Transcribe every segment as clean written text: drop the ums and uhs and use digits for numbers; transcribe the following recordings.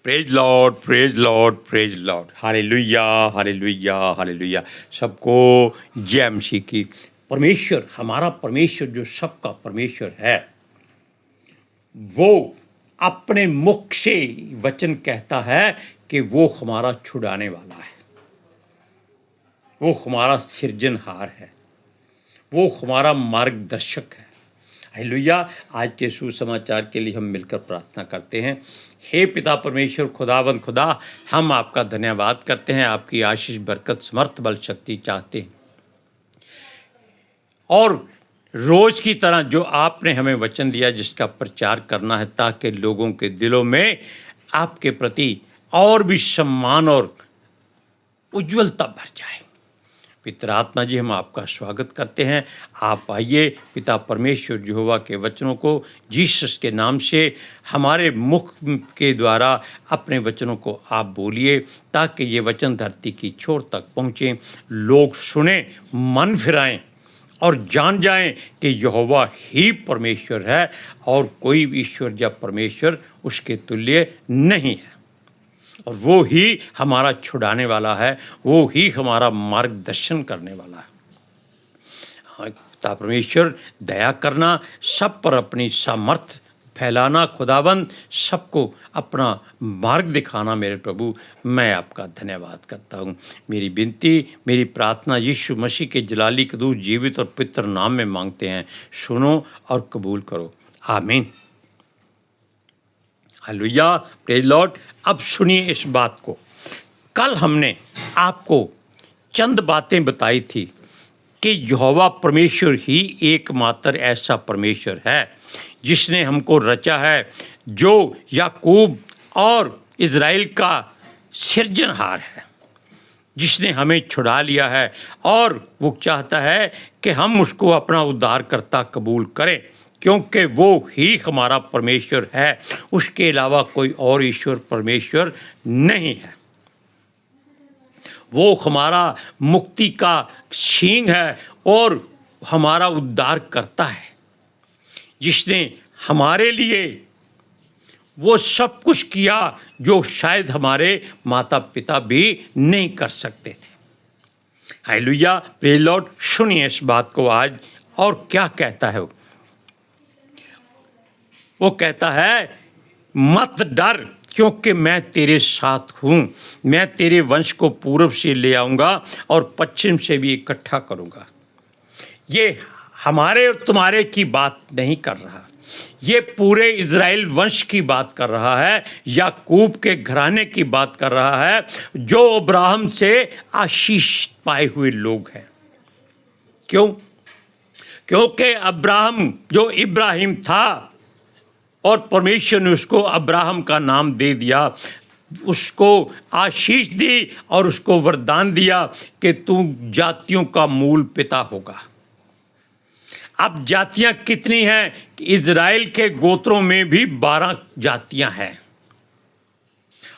Praise Lord, praise Lord, praise Lord. Hallelujah, hallelujah, hallelujah. सबको जय मसीह की। परमेश्वर, हमारा परमेश्वर जो सबका परमेश्वर है, वो अपने मुख से वचन कहता है कि वो हमारा छुड़ाने वाला है, वो हमारा सृजनहार है, वो हमारा मार्गदर्शक है। हालेलुया। आज के सुसमाचार के लिए हम मिलकर प्रार्थना करते हैं। हे पिता परमेश्वर, खुदावंद खुदा, हम आपका धन्यवाद करते हैं, आपकी आशीष, बरकत, समर्थ, बल, शक्ति चाहते हैं। और रोज की तरह जो आपने हमें वचन दिया जिसका प्रचार करना है, ताकि लोगों के दिलों में आपके प्रति और भी सम्मान और उज्ज्वलता भर जाए। पिता आत्मा जी, हम आपका स्वागत करते हैं। आप आइए पिता परमेश्वर यहोवा के वचनों को जीसस के नाम से हमारे मुख के द्वारा अपने वचनों को आप बोलिए, ताकि ये वचन धरती की छोर तक पहुँचें, लोग सुने, मन फिराएं और जान जाएं कि यहोवा ही परमेश्वर है और कोई भी ईश्वर या परमेश्वर उसके तुल्य नहीं है। और वो ही हमारा छुड़ाने वाला है, वो ही हमारा मार्गदर्शन करने वाला है। हाँ पिता परमेश्वर, दया करना, सब पर अपनी सामर्थ फैलाना, खुदाबंद सबको अपना मार्ग दिखाना। मेरे प्रभु, मैं आपका धन्यवाद करता हूँ। मेरी विनती, मेरी प्रार्थना यीशु मसीह के जलाली कदूस जीवित और पवित्र नाम में मांगते हैं। सुनो और कबूल करो, आमीन। Hallelujah, praise Lord. अब सुनिए इस बात को। कल हमने आपको चंद बातें बताई थी कि यहोवा परमेश्वर ही एकमात्र ऐसा परमेश्वर है जिसने हमको रचा है, जो याकूब और इज़राइल का सृजनहार है, जिसने हमें छुड़ा लिया है और वो चाहता है कि हम उसको अपना उद्धारकर्ता कबूल करें, क्योंकि वो ही हमारा परमेश्वर है। उसके अलावा कोई और ईश्वर परमेश्वर नहीं है। वो हमारा मुक्ति का सींग है और हमारा उद्धार करता है, जिसने हमारे लिए वो सब कुछ किया जो शायद हमारे माता पिता भी नहीं कर सकते थे। Hallelujah, praise Lord. सुनिए इस बात को आज, और क्या कहता है वो कहता है, मत डर, क्योंकि मैं तेरे साथ हूँ। मैं तेरे वंश को पूर्व से ले आऊँगा और पश्चिम से भी इकट्ठा करूँगा। ये हमारे और तुम्हारे की बात नहीं कर रहा, ये पूरे इज़राइल वंश की बात कर रहा है, याकूब के घराने की बात कर रहा है, जो अब्राहम से आशीष पाए हुए लोग हैं। क्यों? क्योंकि अब्राहम जो इब्राहिम था और परमेश्वर ने उसको अब्राहम का नाम दे दिया, उसको आशीष दी और उसको वरदान दिया कि तू जातियों का मूल पिता होगा। अब जातियां कितनी हैं? इज़राइल के गोत्रों में भी 12 जातियां हैं,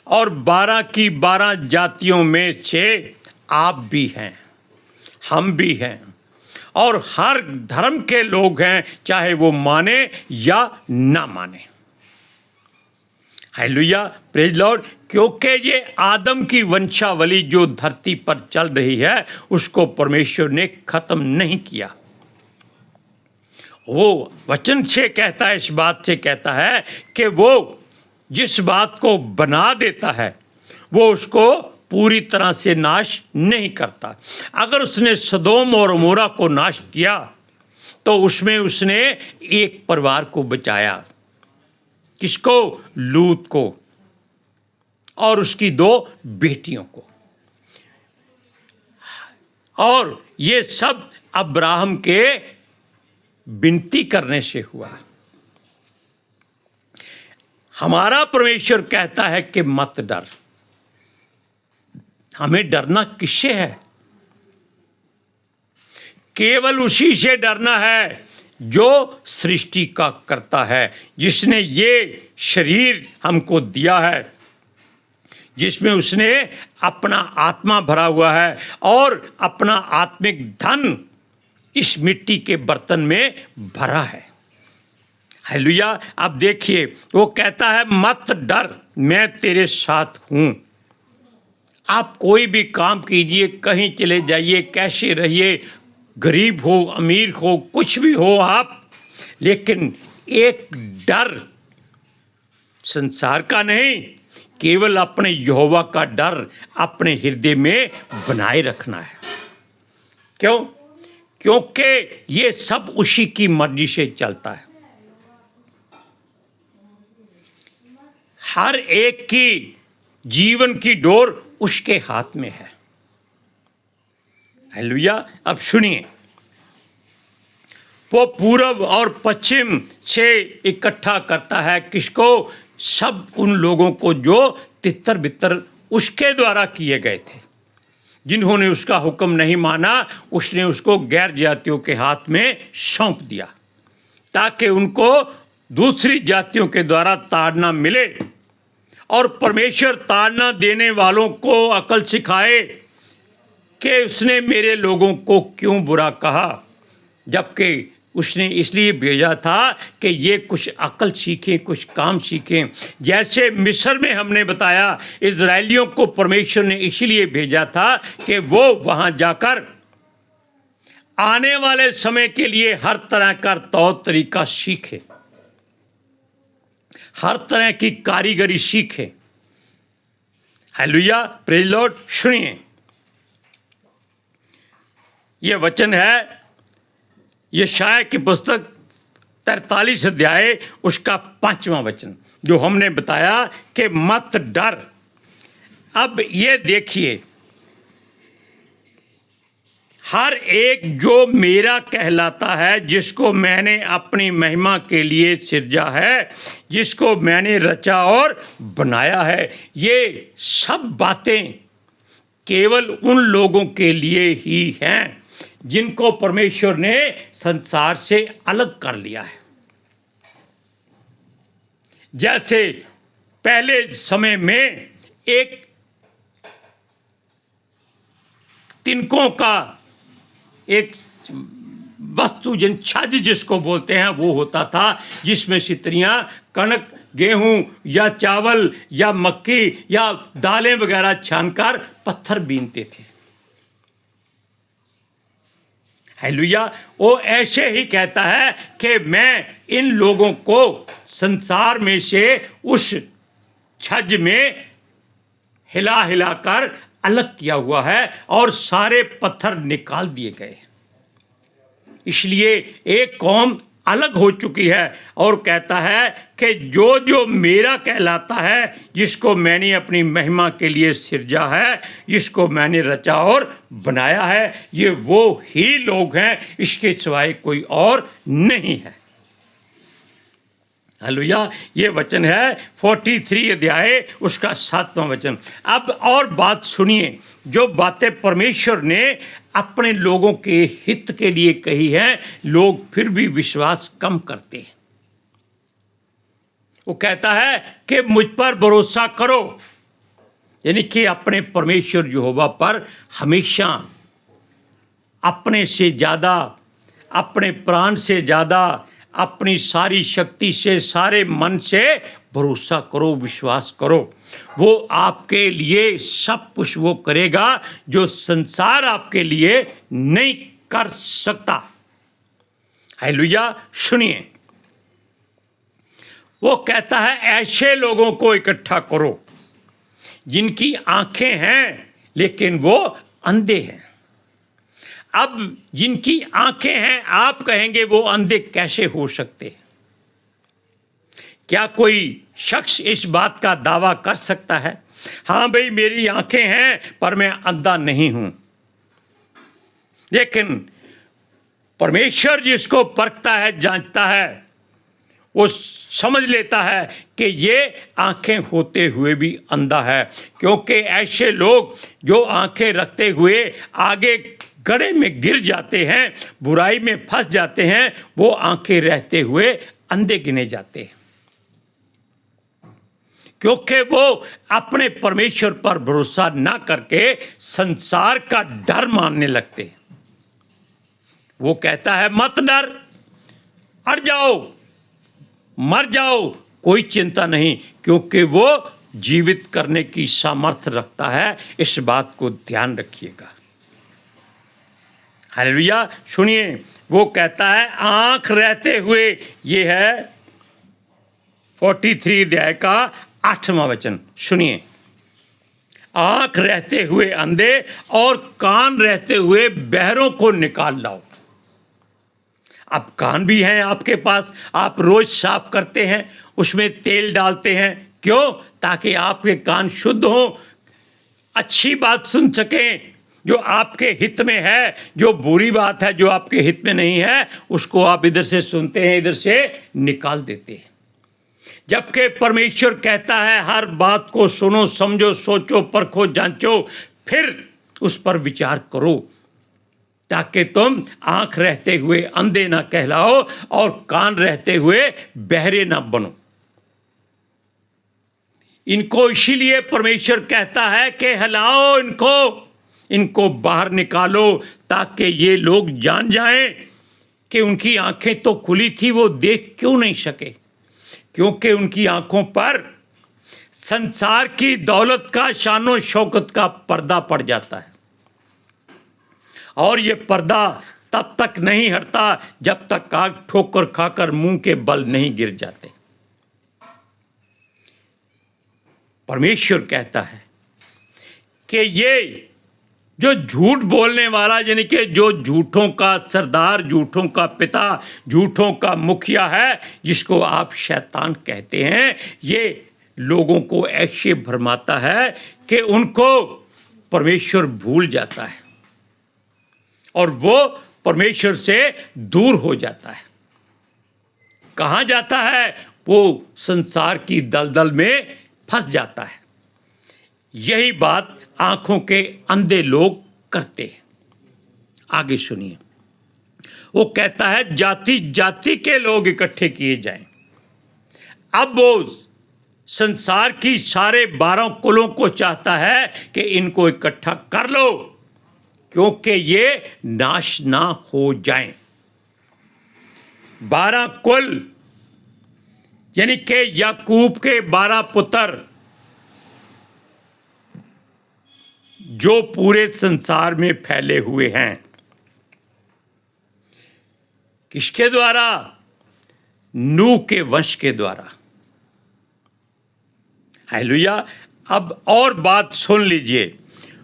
और 12 की 12 जातियों में से आप भी हैं, हम भी हैं, और हर धर्म के लोग हैं, चाहे वो माने या ना माने। Hallelujah, praise Lord. क्योंकि ये आदम की वंशावली जो धरती पर चल रही है, उसको परमेश्वर ने खत्म नहीं किया। वो वचन से कहता है, इस बात से कहता है कि वो जिस बात को बना देता है वो उसको पूरी तरह से नाश नहीं करता। अगर उसने सदोम और अमोरा को नाश किया तो उसमें उसने एक परिवार को बचाया। किसको? लूत को और उसकी 2 बेटियों को। और ये सब अब्राहम के विनती करने से हुआ। हमारा परमेश्वर कहता है कि मत डर। हमें डरना किससे है? केवल उसी से डरना है जो सृष्टि का करता है, जिसने ये शरीर हमको दिया है, जिसमें उसने अपना आत्मा भरा हुआ है और अपना आत्मिक धन इस मिट्टी के बर्तन में भरा है। हालेलुया। अब देखिए, वो कहता है मत डर, मैं तेरे साथ हूँ। आप कोई भी काम कीजिए, कहीं चले जाइए, कैसे रहिए, गरीब हो अमीर हो कुछ भी हो आप, लेकिन एक डर संसार का नहीं, केवल अपने यहोवा का डर अपने हृदय में बनाए रखना है। क्यों? क्योंकि ये सब उसी की मर्जी से चलता है। हर एक की जीवन की डोर उसके हाथ में है। हालेलुया। अब सुनिए, वो पूरब और पश्चिम से इकट्ठा करता है किसको? सब उन लोगों को जो तितर बितर उसके द्वारा किए गए थे, जिन्होंने उसका हुक्म नहीं माना। उसने उसको गैर जातियों के हाथ में सौंप दिया ताकि उनको दूसरी जातियों के द्वारा ताड़ना मिले, और परमेश्वर ताड़ना देने वालों को अकल सिखाए कि उसने मेरे लोगों को क्यों बुरा कहा, जबकि उसने इसलिए भेजा था कि ये कुछ अकल सीखें, कुछ काम सीखें। जैसे मिस्र में हमने बताया, इजराइलियों को परमेश्वर ने इसलिए भेजा था कि वो वहाँ जाकर आने वाले समय के लिए हर तरह का तौर तरीका सीखे, हर तरह की कारीगरी सीखे। Hallelujah, praise Lord. सुनिए, यह वचन है यशायाह की पुस्तक 43 अध्याय उसका 5वां वचन, जो हमने बताया कि मत डर। अब ये देखिए, हर एक जो मेरा कहलाता है, जिसको मैंने अपनी महिमा के लिए सिरजा है, जिसको मैंने रचा और बनाया है, ये सब बातें केवल उन लोगों के लिए ही हैं जिनको परमेश्वर ने संसार से अलग कर लिया है। जैसे पहले समय में एक तिनकों का एक वस्तु जिन छज जिसको बोलते हैं वो होता था, जिसमें स्त्रियां कणक, गेहूं या चावल या मक्की या दालें वगैरह छानकर पत्थर बीनते थे। हालेलुया। वो ऐसे ही कहता है कि मैं इन लोगों को संसार में से उस छज में हिला हिला कर अलग किया हुआ है और सारे पत्थर निकाल दिए गए। इसलिए एक कौम अलग हो चुकी है, और कहता है कि जो जो मेरा कहलाता है, जिसको मैंने अपनी महिमा के लिए सिरजा है, जिसको मैंने रचा और बनाया है, ये वो ही लोग हैं, इसके सिवाय कोई और नहीं है। हालेलुया। ये वचन है 43 अध्याय उसका 7वां वचन। अब और बात सुनिए, जो बातें परमेश्वर ने अपने लोगों के हित के लिए कही हैं, लोग फिर भी विश्वास कम करते हैं। वो कहता है कि मुझ पर भरोसा करो, यानी कि अपने परमेश्वर यहोवा पर हमेशा अपने से ज़्यादा, अपने प्राण से ज़्यादा, अपनी सारी शक्ति से, सारे मन से भरोसा करो, विश्वास करो। वो आपके लिए सब कुछ वो करेगा जो संसार आपके लिए नहीं कर सकता। हालेलुया। सुनिए, वो कहता है ऐसे लोगों को इकट्ठा करो जिनकी आंखें हैं लेकिन वो अंधे हैं। अब जिनकी आंखें हैं, आप कहेंगे वो अंधे कैसे हो सकते हैं? क्या कोई शख्स इस बात का दावा कर सकता है, हाँ भाई मेरी आंखें हैं पर मैं अंधा नहीं हूं? लेकिन परमेश्वर जिसको परखता है, जांचता है, वो समझ लेता है कि ये आंखें होते हुए भी अंधा है। क्योंकि ऐसे लोग जो आंखें रखते हुए आगे गड्ढे में गिर जाते हैं, बुराई में फंस जाते हैं, वो आंखें रहते हुए अंधे गिने जाते हैं, क्योंकि वो अपने परमेश्वर पर भरोसा ना करके संसार का डर मानने लगते हैं। वो कहता है मत डर, अड़ जाओ, मर जाओ कोई चिंता नहीं, क्योंकि वो जीवित करने की सामर्थ्य रखता है। इस बात को ध्यान रखिएगा। हालेलुया। सुनिए, वो कहता है आंख रहते हुए, ये है 43 अध्याय का 8वां वचन। सुनिए, आंख रहते हुए अंधे और कान रहते हुए बहरों को निकाल लाओ। अब कान भी हैं आपके पास, आप रोज साफ करते हैं, उसमें तेल डालते हैं, क्यों? ताकि आपके कान शुद्ध हो, अच्छी बात सुन सकें जो आपके हित में है। जो बुरी बात है, जो आपके हित में नहीं है, उसको आप इधर से सुनते हैं, इधर से निकाल देते हैं। जबकि परमेश्वर कहता है हर बात को सुनो, समझो, सोचो, परखो, जांचो, फिर उस पर विचार करो, ताकि तुम आंख रहते हुए अंधे ना कहलाओ और कान रहते हुए बहरे ना बनो। इनको इसीलिए परमेश्वर कहता है कि हिलाओ इनको बाहर निकालो, ताकि ये लोग जान जाएं कि उनकी आंखें तो खुली थी, वो देख क्यों नहीं सके, क्योंकि उनकी आंखों पर संसार की दौलत का, शानो शौकत का पर्दा पड़ जाता है। और ये पर्दा तब तक नहीं हटता जब तक आग ठोकर खाकर मुंह के बल नहीं गिर जाते। परमेश्वर कहता है कि ये जो झूठ बोलने वाला, यानी कि जो झूठों का सरदार, झूठों का पिता, झूठों का मुखिया है, जिसको आप शैतान कहते हैं, ये लोगों को ऐसे भरमाता है कि उनको परमेश्वर भूल जाता है और वो परमेश्वर से दूर हो जाता है। कहाँ जाता है? वो संसार की दलदल में फंस जाता है। यही बात आंखों के अंधे लोग करते हैं। आगे सुनिए, वो कहता है जाति जाति के लोग इकट्ठे किए जाएं। अब वो संसार की सारे 12 कुलों को चाहता है कि इनको इकट्ठा कर लो, क्योंकि ये नाश ना हो जाएं। 12 कुल यानी कि याकूब के 12 पुत्र जो पूरे संसार में फैले हुए हैं, किसके द्वारा? नूह के वंश के द्वारा। हालेलुया। अब और बात सुन लीजिए,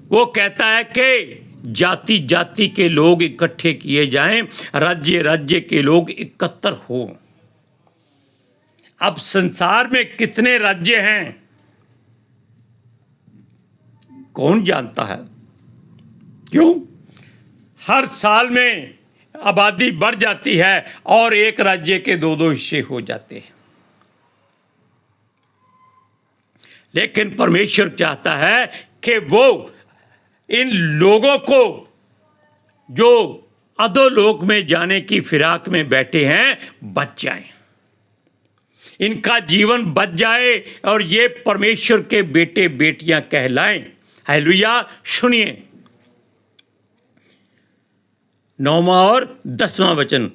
वो कहता है कि जाति जाति के लोग इकट्ठे किए जाएं, राज्य राज्य के लोग एकत्र हो। अब संसार में कितने राज्य हैं कौन जानता है? क्यों? हर साल में आबादी बढ़ जाती है और एक राज्य के 2-2 हिस्से हो जाते हैं। लेकिन परमेश्वर चाहता है कि वो इन लोगों को जो अधोलोक में जाने की फिराक में बैठे हैं बच जाएं, इनका जीवन बच जाए और ये परमेश्वर के बेटे बेटियां कहलाएं। हालेलुया। सुनिए 9वां और 10वां वचन।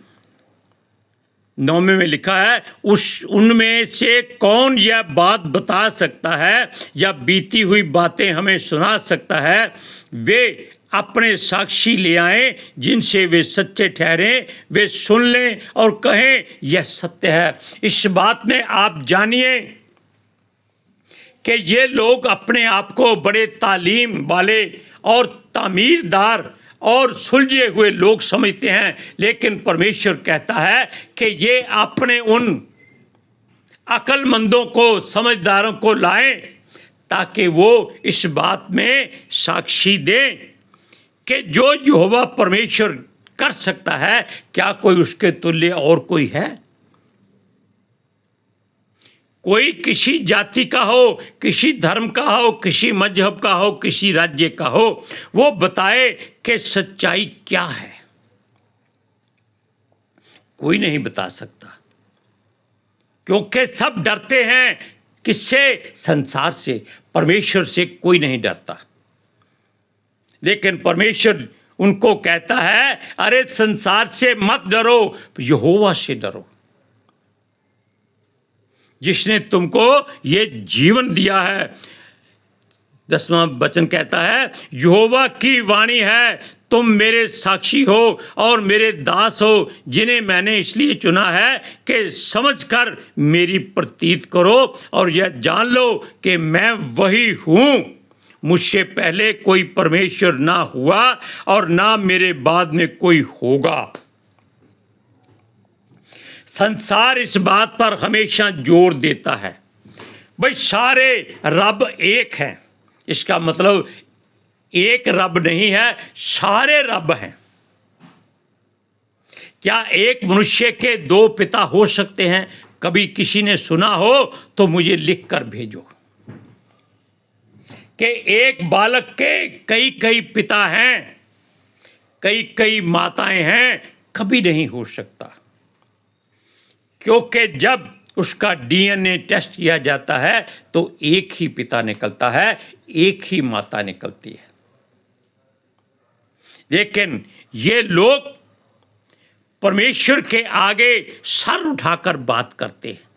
9वें में लिखा है, उनमें से कौन यह बात बता सकता है या बीती हुई बातें हमें सुना सकता है? वे अपने साक्षी ले आएं, जिनसे वे सच्चे ठहरें, वे सुन लें और कहें यह सत्य है। इस बात में आप जानिए कि ये लोग अपने आप को बड़े तालीम वाले और तामीरदार और सुलझे हुए लोग समझते हैं, लेकिन परमेश्वर कहता है कि ये अपने उन अक्लमंदों को, समझदारों को लाएं, ताकि वो इस बात में साक्षी दें कि जो यहोवा परमेश्वर कर सकता है, क्या कोई उसके तुल्य और कोई है? कोई किसी जाति का हो, किसी धर्म का हो, किसी मजहब का हो, किसी राज्य का हो, वो बताए कि सच्चाई क्या है। कोई नहीं बता सकता, क्योंकि सब डरते हैं। किससे? संसार से। परमेश्वर से कोई नहीं डरता। लेकिन परमेश्वर उनको कहता है, अरे संसार से मत डरो, यहोवा से डरो। जिसने तुमको ये जीवन दिया है। 10वां वचन कहता है, यहोवा की वाणी है, तुम मेरे साक्षी हो और मेरे दास हो, जिन्हें मैंने इसलिए चुना है कि समझकर मेरी प्रतीत करो और यह जान लो कि मैं वही हूँ। मुझसे पहले कोई परमेश्वर ना हुआ और ना मेरे बाद में कोई होगा। संसार इस बात पर हमेशा जोर देता है, भाई सारे रब एक हैं। इसका मतलब एक रब नहीं है, सारे रब हैं। क्या एक मनुष्य के दो पिता हो सकते हैं? कभी किसी ने सुना हो तो मुझे लिख कर भेजो कि एक बालक के कई कई पिता हैं, कई कई माताएं हैं। कभी नहीं हो सकता, क्योंकि जब उसका डीएनए टेस्ट किया जाता है तो एक ही पिता निकलता है, एक ही माता निकलती है। लेकिन ये लोग परमेश्वर के आगे सर उठाकर बात करते हैं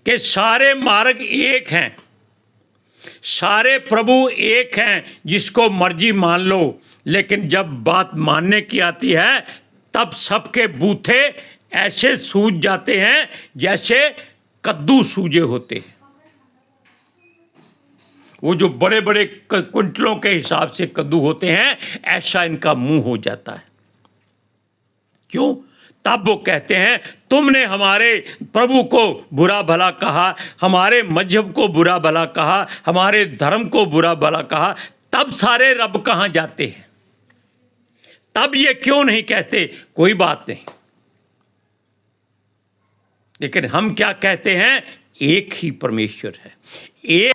कि सारे मार्ग एक हैं, सारे प्रभु एक हैं, जिसको मर्जी मान लो। लेकिन जब बात मानने की आती है तब सबके बूथे ऐसे सूज जाते हैं जैसे कद्दू सूजे होते हैं। वो जो बड़े बड़े क्विंटलों के हिसाब से कद्दू होते हैं, ऐसा इनका मुंह हो जाता है। क्यों? तब वो कहते हैं, तुमने हमारे प्रभु को बुरा भला कहा, हमारे मजहब को बुरा भला कहा, हमारे धर्म को बुरा भला कहा। तब सारे रब कहाँ जाते हैं? तब ये क्यों नहीं कहते कोई बात नहीं? लेकिन हम क्या कहते हैं? एक ही परमेश्वर है, एक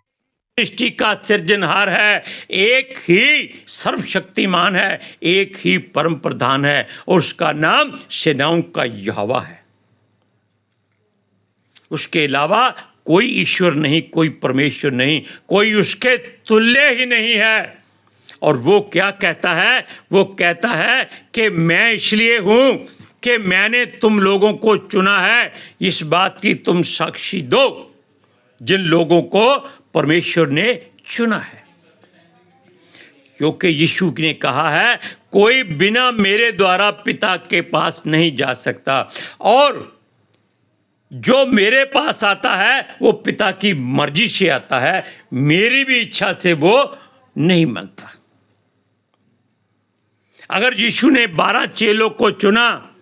सृष्टि का सृजनहार है, एक ही सर्वशक्तिमान है, एक ही परम प्रधान है, और उसका नाम सेनाओं का यहोवा है। उसके अलावा कोई ईश्वर नहीं, कोई परमेश्वर नहीं, कोई उसके तुल्य ही नहीं है। और वो क्या कहता है? वो कहता है कि मैं इसलिए हूं कि मैंने तुम लोगों को चुना है। इस बात की तुम साक्षी दो, जिन लोगों को परमेश्वर ने चुना है। क्योंकि यीशु ने कहा है, कोई बिना मेरे द्वारा पिता के पास नहीं जा सकता, और जो मेरे पास आता है वो पिता की मर्जी से आता है, मेरी भी इच्छा से वो नहीं मानता। अगर यीशु ने 12 चेलों को चुना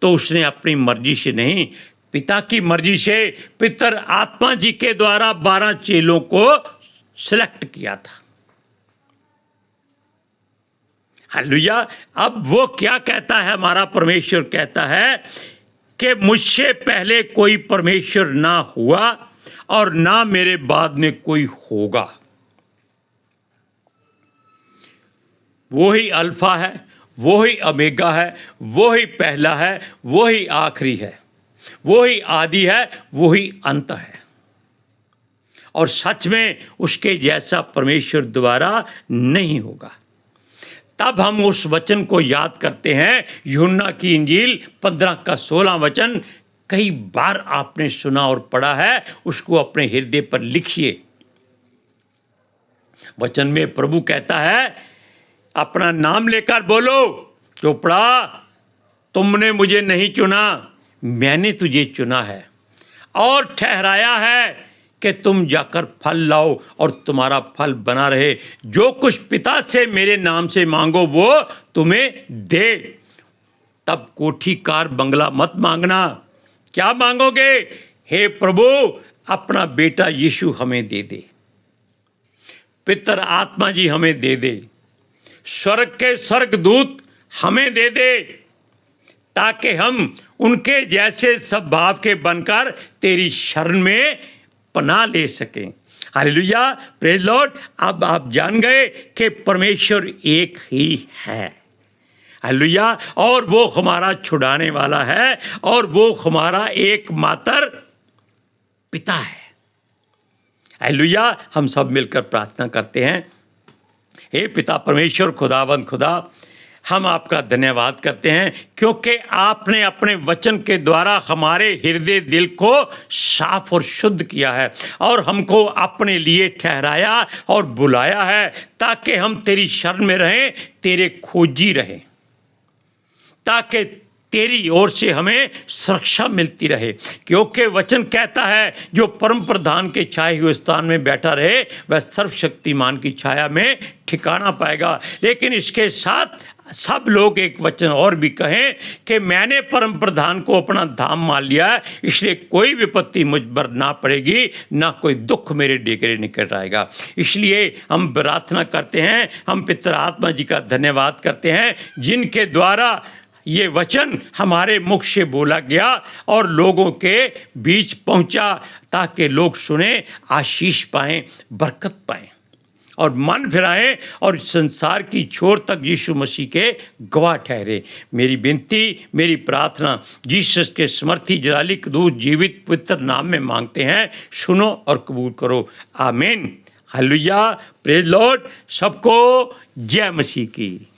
तो उसने अपनी मर्जी से नहीं, पिता की मर्जी से पितर आत्मा जी के द्वारा 12 चेलों को सिलेक्ट किया था। हालेलुया। अब वो क्या कहता है? हमारा परमेश्वर कहता है कि मुझसे पहले कोई परमेश्वर ना हुआ और ना मेरे बाद में कोई होगा। वो ही अल्फा है, वो ही ओमेगा है, वो ही पहला है, वो ही आखिरी है, वो ही आदि है, वो ही अंत है। और सच में उसके जैसा परमेश्वर द्वारा नहीं होगा। तब हम उस वचन को याद करते हैं, यूहन्ना की इंजील 15 का 16 वचन। कई बार आपने सुना और पढ़ा है, उसको अपने हृदय पर लिखिए। वचन में प्रभु कहता है, अपना नाम लेकर बोलो, चोपड़ा तुमने मुझे नहीं चुना, मैंने तुझे चुना है और ठहराया है कि तुम जाकर फल लाओ और तुम्हारा फल बना रहे। जो कुछ पिता से मेरे नाम से मांगो वो तुम्हें दे। तब कोठी कार बंगला मत मांगना। क्या मांगोगे? हे प्रभु, अपना बेटा यीशु हमें दे दे, पितर आत्मा जी हमें दे दे, स्वर्ग के स्वर्गदूत हमें दे दे, ताकि हम उनके जैसे स्वभाव के बनकर तेरी शरण में पनाह ले सकें। Hallelujah, praise Lord. अब आप जान गए कि परमेश्वर एक ही है। हालेलुया। और वो हमारा छुड़ाने वाला है, और वो हमारा एकमात्र पिता है। हालेलुया। हम सब मिलकर प्रार्थना करते हैं। हे पिता परमेश्वर, खुदावंद खुदा, हम आपका धन्यवाद करते हैं क्योंकि आपने अपने वचन के द्वारा हमारे हृदय दिल को साफ और शुद्ध किया है और हमको अपने लिए ठहराया और बुलाया है ताकि हम तेरी शरण में रहें, तेरे खोजी रहें, ताकि तेरी ओर से हमें सुरक्षा मिलती रहे। क्योंकि वचन कहता है जो परम प्रधान के छाए हुए स्थान में बैठा रहे वह सर्वशक्तिमान की छाया में ठिकाना पाएगा। लेकिन इसके साथ सब लोग एक वचन और भी कहें कि मैंने परम प्रधान को अपना धाम मान लिया है, इसलिए कोई विपत्ति मुझ पर ना पड़ेगी, ना कोई दुख मेरे डेगरे निकट आएगा। इसलिए हम प्रार्थना करते हैं, हम पितर आत्मा जी का धन्यवाद करते हैं जिनके द्वारा ये वचन हमारे मुख से बोला गया और लोगों के बीच पहुंचा ताकि लोग सुने, आशीष पाएं, बरकत पाएं और मन फिराएं और संसार की छोर तक यीशु मसीह के गवाह ठहरे। मेरी विनती, मेरी प्रार्थना जीसस के समर्थी जलाली कदूस जीवित पवित्र नाम में मांगते हैं, सुनो और कबूल करो। आमीन। हालेलुया। Praise Lord. सबको जय मसीह की।